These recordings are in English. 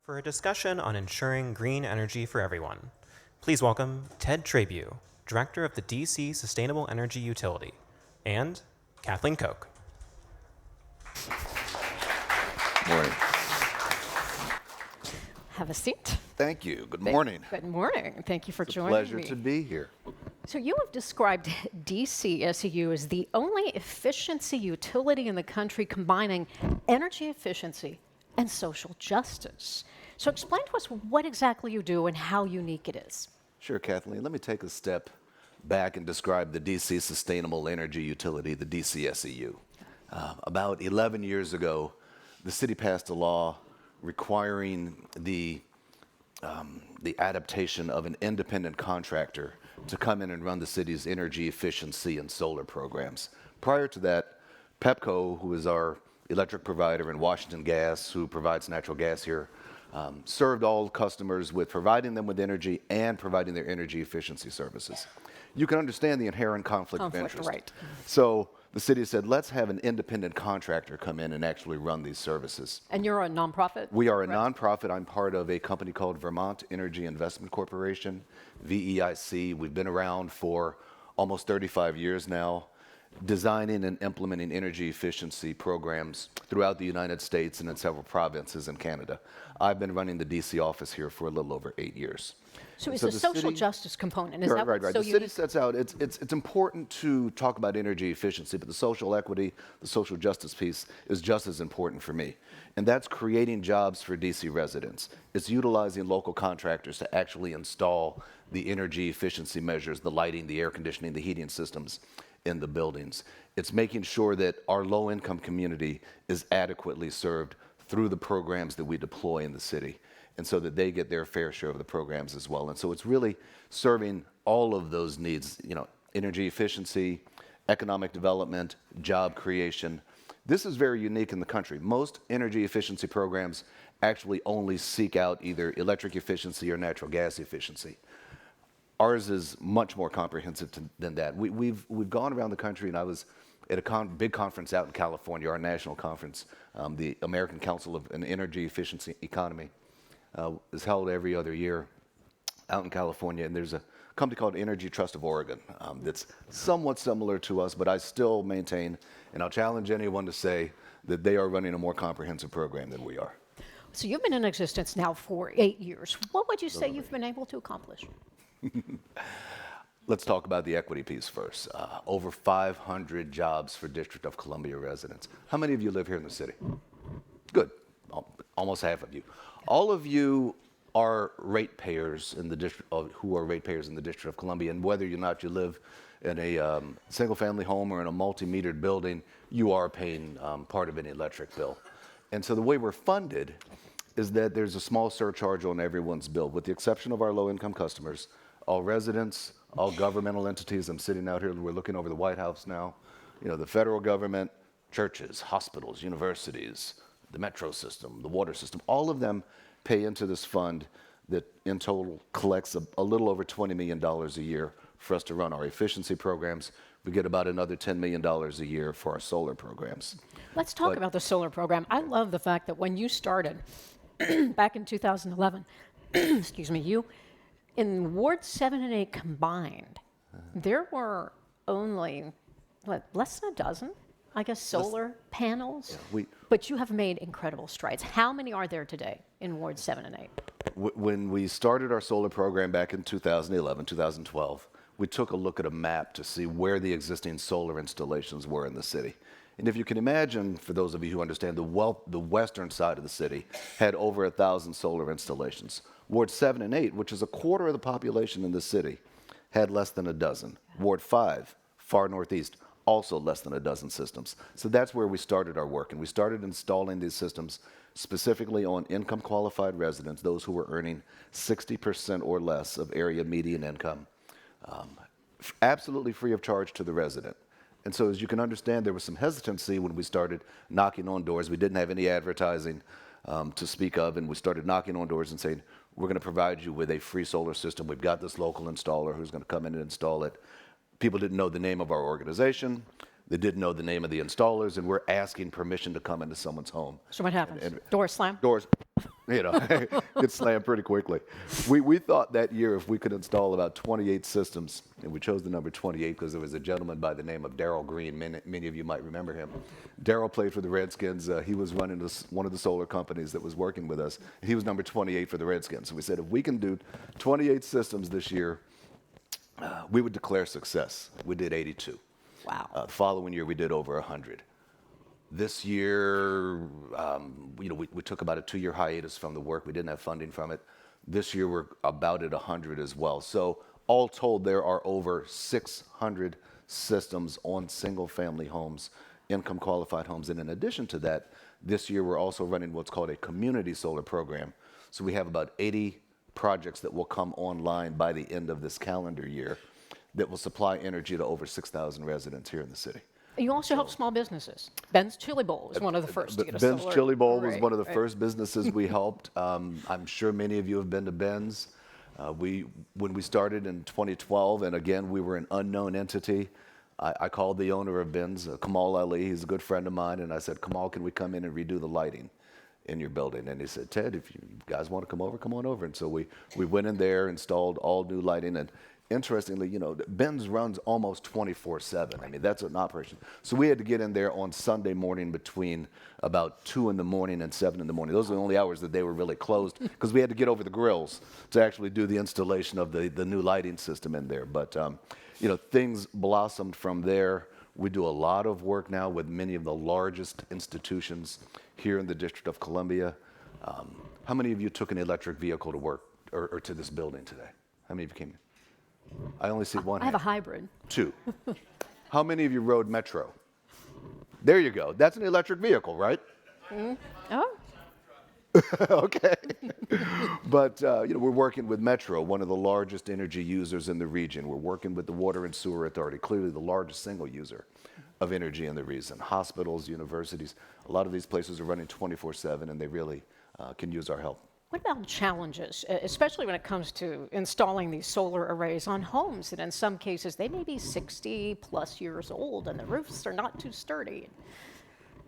for a discussion on ensuring green energy for everyone. Please welcome Ted Trabue, Director of the DC Sustainable Energy Utility, and Kathleen Koch. Morning. Have a seat. Thank you. Good morning. Good morning. Thank you for It's a joining pleasure me. to be here. So you have described DCSEU as the only efficiency utility in the country combining energy efficiency and social justice. So explain to us what exactly you do and how unique it is. Sure, Kathleen. Let me take a step back and describe the DC Sustainable Energy Utility, the DCSEU. About 11 years ago, the city passed a law requiring the adaptation of an independent contractor to come in and run the city's energy efficiency and solar programs. Prior to that, Pepco, who is our electric provider, and Washington Gas, who provides natural gas here, served all customers with providing them with energy and providing their energy efficiency services. You can understand the inherent conflict of interest. Right. So the city said, let's have an independent contractor come in and actually run these services. And you're a nonprofit? We are a nonprofit. I'm part of a company called Vermont Energy Investment Corporation, VEIC. We've been around for almost 35 years now, designing and implementing energy efficiency programs throughout the United States and in several provinces in Canada. I've been running the DC office here for a little over 8 years. So it's a social justice component. Is that Right. what's so The city sets out, it's important to talk about energy efficiency, but the social equity, the social justice piece is just as important for me. And that's creating jobs for DC residents. It's utilizing local contractors to actually install the energy efficiency measures, the lighting, the air conditioning, the heating systems in the buildings. It's making sure that our low-income community is adequately served through the programs that we deploy in the city, and so that they get their fair share of the programs as well. And so it's really serving all of those needs, energy efficiency, economic development, job creation. This is very unique in the country. Most energy efficiency programs actually only seek out either electric efficiency or natural gas efficiency. Ours is much more comprehensive than that. We've gone around the country, and I was at a big conference out in California, our national conference, the American Council of an Energy Efficiency Economy. Is held every other year out in California, and there's a company called Energy Trust of Oregon that's somewhat similar to us, but I still maintain, and I'll challenge anyone to say that they are running a more comprehensive program than we are. So you've been in existence now for 8 years. What would you say you've been able to accomplish? Let's talk about the equity piece first. Over 500 jobs for District of Columbia residents. How many of you live here in the city? Good, almost half of you. All of you are ratepayers in the district, who are ratepayers in the District of Columbia, and whether or not you live in a single-family home or in a multi-metered building, you are paying part of an electric bill. And so the way we're funded is that there's a small surcharge on everyone's bill, with the exception of our low-income customers. All residents, all governmental entities, I'm sitting out here, we're looking over the White House now, the federal government, churches, hospitals, universities, the metro system, the water system, all of them pay into this fund that in total collects a little over $20 million a year for us to run our efficiency programs. We get about another $10 million a year for our solar programs. Let's talk about the solar program. I love the fact that when you started back in 2011, excuse me, you, in Ward 7 and 8 combined, there were only, less than a dozen? I guess solar panels, but you have made incredible strides. How many are there today in Ward 7 and 8? When we started our solar program back in 2011, 2012, we took a look at a map to see where the existing solar installations were in the city. And if you can imagine, for those of you who understand, the western side of the city had over 1,000 solar installations. Ward 7 and 8, which is a quarter of the population in the city, had less than a dozen. Ward 5, far northeast, also less than a dozen systems. So that's where we started our work, and we started installing these systems specifically on income qualified residents, those who were earning 60% or less of area median income, absolutely free of charge to the resident. And so as you can understand, there was some hesitancy when we started knocking on doors. We didn't have any advertising to speak of, and we started knocking on doors and saying, we're going to provide you with a free solar system. We've got this local installer who's going to come in and install it. People didn't know the name of our organization. They didn't know the name of the installers, and we're asking permission to come into someone's home. So what happens? And Door slam? doors, get slammed pretty quickly. We thought that year if we could install about 28 systems, and we chose the number 28 because there was a gentleman by the name of Darryl Green. Many of you might remember him. Darryl played for the Redskins. He was running one of the solar companies that was working with us. He was number 28 for the Redskins. So we said if we can do 28 systems this year, we would declare success. We did 82. Wow. The following year, we did over 100. This year, we took about a 2-year hiatus from the work. We didn't have funding from it. This year, we're about at 100 as well. So all told, there are over 600 systems on single-family homes, income-qualified homes. And in addition to that, this year, we're also running what's called a community solar program. So we have about 80 projects that will come online by the end of this calendar year that will supply energy to over 6,000 residents here in the city. You also help small businesses. Ben's Chili Bowl was one of the first to get a Ben's solar Chili Bowl was array, one of the right. first businesses we helped. I'm sure many of you have been to Ben's. When we started in 2012, and again, we were an unknown entity, I called the owner of Ben's, Kamal Ali. He's a good friend of mine, and I said, Kamal, can we come in and redo the lighting in your building? And he said, Ted, if you guys want to come over, come on over. And so we went in there, installed all new lighting, and interestingly, Ben's runs almost 24/7. I mean, that's an operation. So we had to get in there on Sunday morning between about 2 in the morning and 7 in the morning. Those are the only hours that they were really closed because we had to get over the grills to actually do the installation of the new lighting system in there. But, things blossomed from there. We do a lot of work now with many of the largest institutions here in the District of Columbia. How many of you took an electric vehicle to work or to this building today? How many of you came? I only see one I have a hand. hybrid. 2. How many of you rode Metro? There you go. That's an electric vehicle, right? Oh, Okay. But, we're working with Metro, one of the largest energy users in the region. We're working with the Water and Sewer Authority, clearly the largest single user of energy in the region. Hospitals, universities, a lot of these places are running 24/7, and they really can use our help. what about challenges, especially when it comes to installing these solar arrays on homes that in some cases they may be 60 plus years old and the roofs are not too sturdy?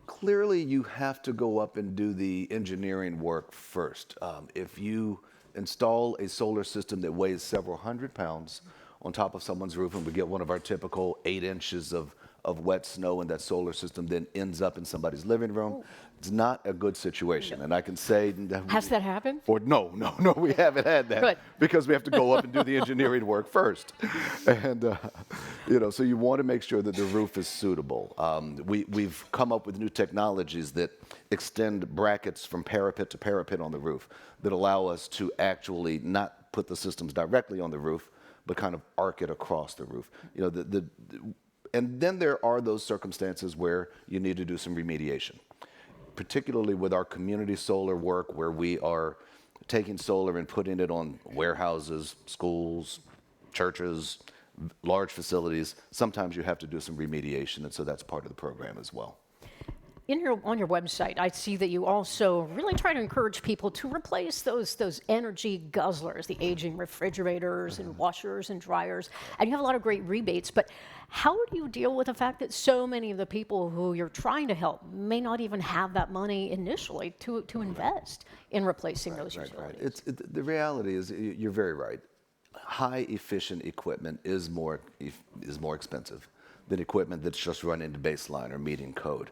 Clearly, you have to go up and do the engineering work first. If you install a solar system that weighs several hundred pounds on top of someone's roof, and we get one of our typical 8 inches of wet snow, and that solar system then ends up in somebody's living room, it's not a good situation. And I can say... Has that happened? No, we haven't had that. Good. Because we have to go up and do the engineering work first. And, so you want to make sure that the roof is suitable. We've come up with new technologies that extend brackets from parapet to parapet on the roof that allow us to actually not put the systems directly on the roof, but kind of arc it across the roof. And then there are those circumstances where you need to do some remediation, particularly with our community solar work, where we are taking solar and putting it on warehouses, schools, churches, large facilities. Sometimes you have to do some remediation, and so that's part of the program as well. On your website, I see that you also really try to encourage people to replace those energy guzzlers, the aging refrigerators and washers and dryers, and you have a lot of great rebates. But how do you deal with the fact that so many of the people who you're trying to help may not even have that money initially to invest in replacing those utilities? Right. The reality is, you're very right. High efficient equipment is more expensive than equipment that's just running to baseline or meeting code.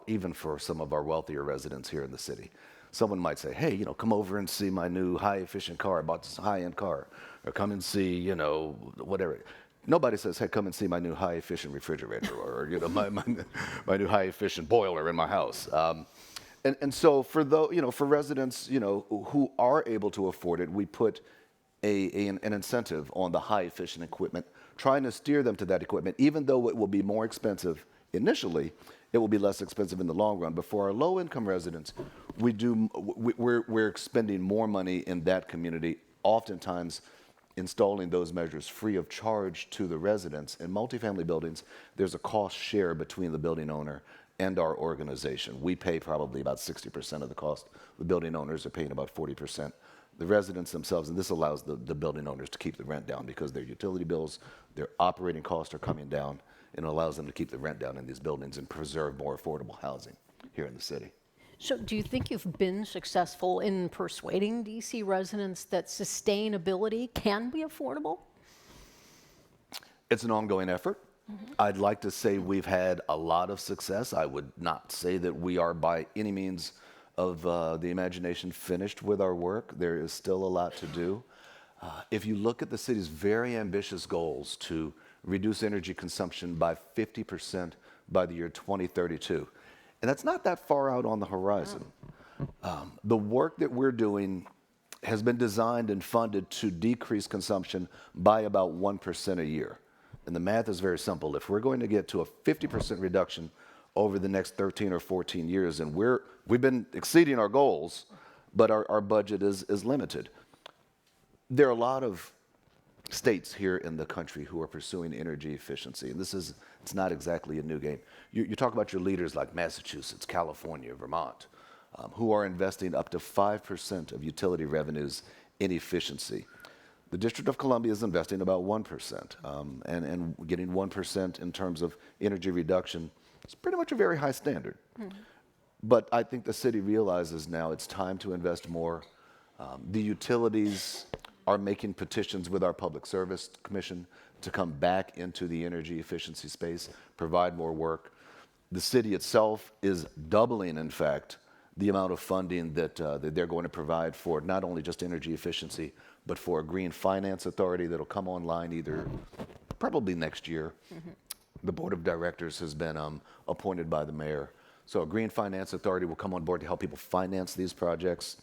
Even for some of our wealthier residents here in the city. Someone might say, hey, come over and see my new high-efficient car. I bought this high-end car. Or come and see, whatever. Nobody says, hey, come and see my new high-efficient refrigerator or, my new high-efficient boiler in my house. And so for residents, who are able to afford it, we put an incentive on the high-efficient equipment, trying to steer them to that equipment, even though it will be more expensive initially. It will be less expensive in the long run. But for our low-income residents, we're expending more money in that community, oftentimes installing those measures free of charge to the residents. In multifamily buildings, there's a cost share between the building owner and our organization. We pay probably about 60% of the cost. The building owners are paying about 40%. The residents themselves, and this allows the building owners to keep the rent down because their utility bills, their operating costs are coming down. and it allows them to keep the rent down in these buildings and preserve more affordable housing here in the city. So do you think you've been successful in persuading DC residents that sustainability can be affordable? It's an ongoing effort. I'd like to say we've had a lot of success. I would not say that we are by any means of the imagination finished with our work. There is still a lot to do. If you look at the city's very ambitious goals to reduce energy consumption by 50% by the year 2032, and that's not that far out on the horizon. The work that we're doing has been designed and funded to decrease consumption by about 1% a year. And the math is very simple. If we're going to get to a 50% reduction over the next 13 or 14 years, and we've been exceeding our goals, but our budget is limited. There are a lot of states here in the country who are pursuing energy efficiency, and it's not exactly a new game. You talk about your leaders like Massachusetts, California, Vermont, who are investing up to 5% of utility revenues in efficiency. The District of Columbia is investing about 1%, and getting 1% in terms of energy reduction is pretty much a very high standard. But I think the city realizes now it's time to invest more. The utilities are making petitions with our Public Service Commission to come back into the energy efficiency space, provide more work. The city itself is doubling, in fact, the amount of funding that they're going to provide for not only just energy efficiency, but for a green finance authority that'll come online either probably next year. The board of directors has been appointed by the mayor. So a green finance authority will come on board to help people finance these projects.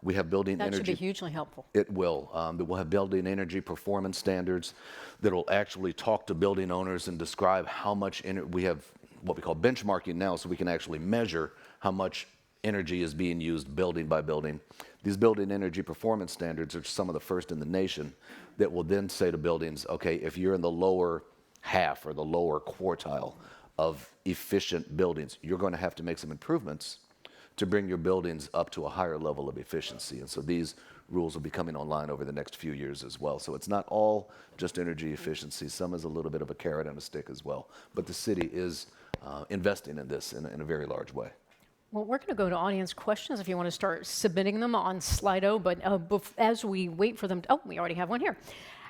We have building energy. That should be hugely helpful. It will. We'll have building energy performance standards that will actually talk to building owners and describe how much we have what we call benchmarking now, so we can actually measure how much energy is being used building by building. These building energy performance standards are some of the first in the nation that will then say to buildings, okay, if you're in the lower half or the lower quartile of efficient buildings, you're going to have to make some improvements to bring your buildings up to a higher level of efficiency. And so these rules will be coming online over the next few years as well. So it's not all just energy efficiency. Some is a little bit of a carrot and a stick as well. But the city is investing in this in a very large way. Well, we're going to go to audience questions if you want to start submitting them on Slido. But as we wait for them, we already have one here.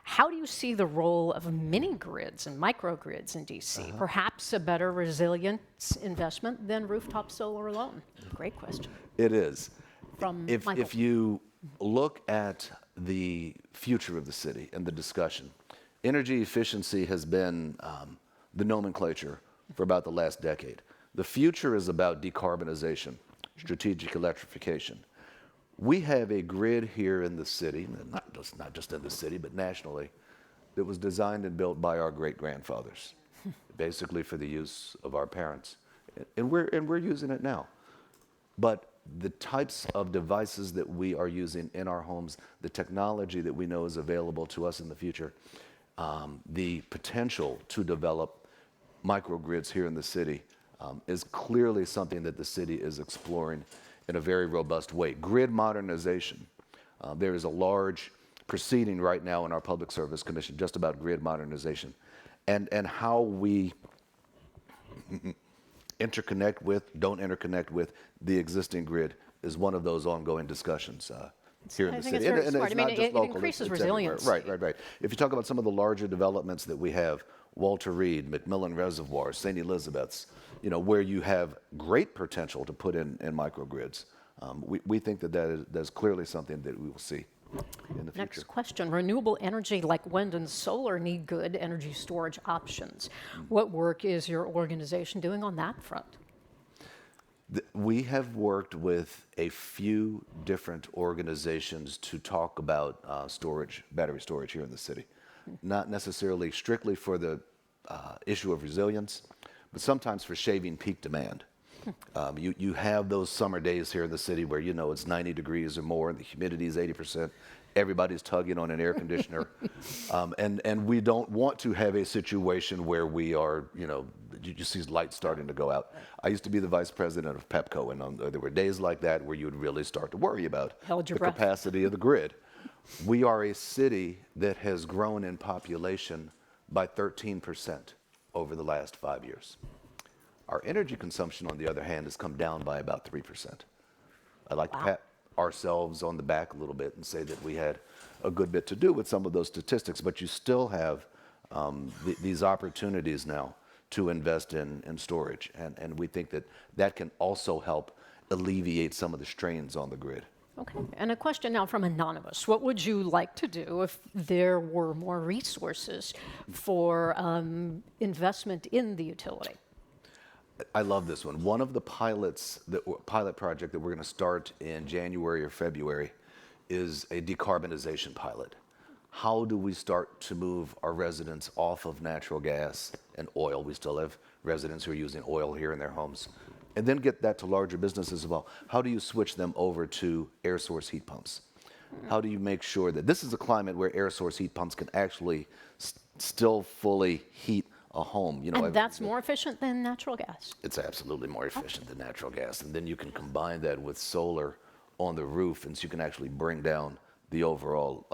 How do you see the role of mini grids and microgrids in DC? Perhaps a better resilience investment than rooftop solar alone? Great question. It is. From Michael. If you look at the future of the city and the discussion, energy efficiency has been the nomenclature for about the last decade. The future is about decarbonization, strategic electrification. We have a grid here in the city, not just in the city, but nationally, that was designed and built by our great-grandfathers, basically for the use of our parents. And we're using it now. But the types of devices that we are using in our homes, the technology that we know is available to us in the future, the potential to develop microgrids here in the city is clearly something that the city is exploring in a very robust way. Grid modernization. There is a large proceeding right now in our Public Service Commission just about grid modernization and how we don't interconnect with the existing grid is one of those ongoing discussions here in the city. I think it's very smart. It's not just local, increases it's resilience. everywhere. Right. If you talk about some of the larger developments that we have, Walter Reed, McMillan Reservoir, St. Elizabeth's, where you have great potential to put in microgrids. We think that's clearly something that we will see in the future. Next question. Renewable energy like wind and solar need good energy storage options. What work is your organization doing on that front? We have worked with a few different organizations to talk about battery storage here in the city. Not necessarily strictly for the issue of resilience, but sometimes for shaving peak demand. You have those summer days here in the city where it's 90 degrees or more, and the humidity is 80%. Everybody's tugging on an air conditioner. And we don't want to have a situation where we are, you just see lights starting to go out. I used to be the vice president of Pepco, and there were days like that where you would really start to worry about the capacity of the grid. We are a city that has grown in population by 13% over the last 5 years. Our energy consumption, on the other hand, has come down by about 3%. I'd like to pat ourselves on the back a little bit and say that we had a good bit to do with some of those statistics, but you still have these opportunities now to invest in storage. And we think that that can also help alleviate some of the strains on the grid. Okay, and a question now from Anonymous. What would you like to do if there were more resources for investment in the utility? I love this one. One of the pilot project that we're going to start in January or February is a decarbonization pilot. How do we start to move our residents off of natural gas and oil? We still have residents who are using oil here in their homes. And then get that to larger businesses as well. How do you switch them over to air source heat pumps? How do you make sure that this is a climate where air source heat pumps can actually still fully heat a home? You know, And that's more efficient than natural gas. it's absolutely more efficient than natural gas. And then you can combine that with solar on the roof, and so you can actually bring down the overall,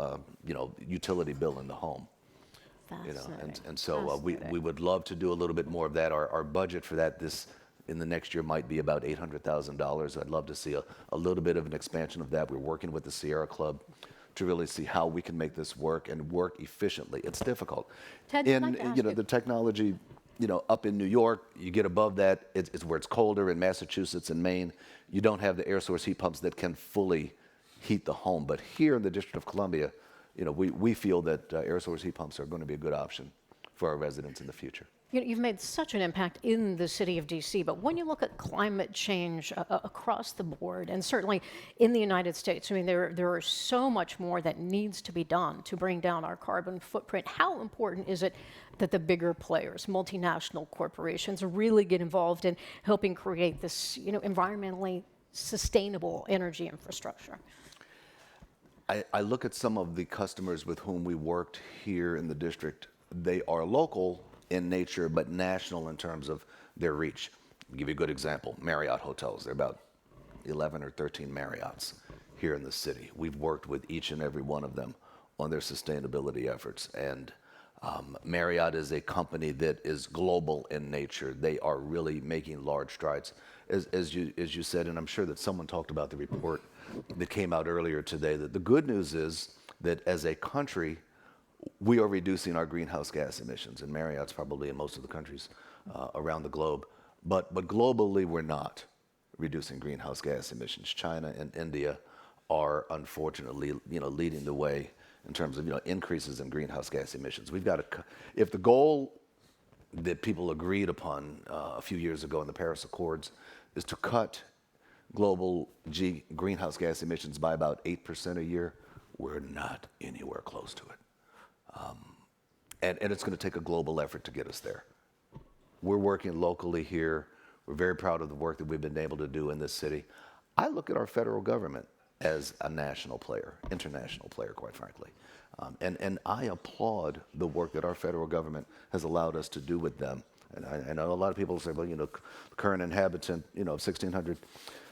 utility bill in the home. And so we would love to do a little bit more of that. Our budget for that in the next year might be about $800,000. I'd love to see a little bit of an expansion of that. We're working with the Sierra Club to really see how we can make this work and work efficiently. It's difficult. Ted, I'd like to ask you- The technology, up in New York, you get above that, it's where it's colder. In Massachusetts and Maine, you don't have the air source heat pumps that can fully heat the home. But here in the District of Columbia, we feel that air source heat pumps are going to be a good option for our residents in the future. You've made such an impact in the city of DC, but when you look at climate change across the board, and certainly in the United States, I mean, there is so much more that needs to be done to bring down our carbon footprint. How important is it that the bigger players, multinational corporations, really get involved in helping create this, environmentally sustainable energy infrastructure? I look at some of the customers with whom we worked here in the district. They are local in nature, but national in terms of their reach. I'll give you a good example. Marriott hotels. There are about 11 or 13 Marriotts here in the city. We've worked with each and every one of them on their sustainability efforts. And Marriott is a company that is global in nature. They are really making large strides. As you said, and I'm sure that someone talked about the report that came out earlier today, that the good news is that as a country, we are reducing our greenhouse gas emissions, and Marriott's probably in most of the countries around the globe. But globally, we're not reducing greenhouse gas emissions. China and India are unfortunately, leading the way in terms of increases in greenhouse gas emissions. We've got to, if the goal that people agreed upon a few years ago in the Paris Accords is to cut global greenhouse gas emissions by about 8% a year, we're not anywhere close to it. And it's going to take a global effort to get us there. We're working locally here. We're very proud of the work that we've been able to do in this city. I look at our federal government as a national player, international player, quite frankly. And I applaud the work that our federal government has allowed us to do with them. And I know a lot of people say, well, current inhabitant, of 1600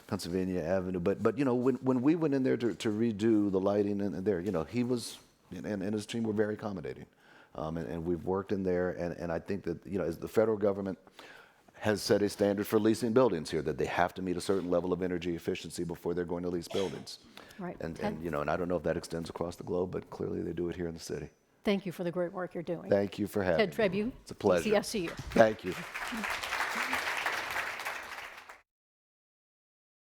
Pennsylvania Avenue. But when we went in there to redo the lighting in there, he was, and his team were very accommodating. And we've worked in there, and I think that, as the federal government has set a standard for leasing buildings here, that they have to meet a certain level of energy efficiency before they're going to lease buildings. Right. And I don't know if that extends across the globe, but clearly they do it here in the city. Thank you for the great work you're doing. Thank you for having me. Ted Trabue. It's a pleasure. CSCU. Thank you.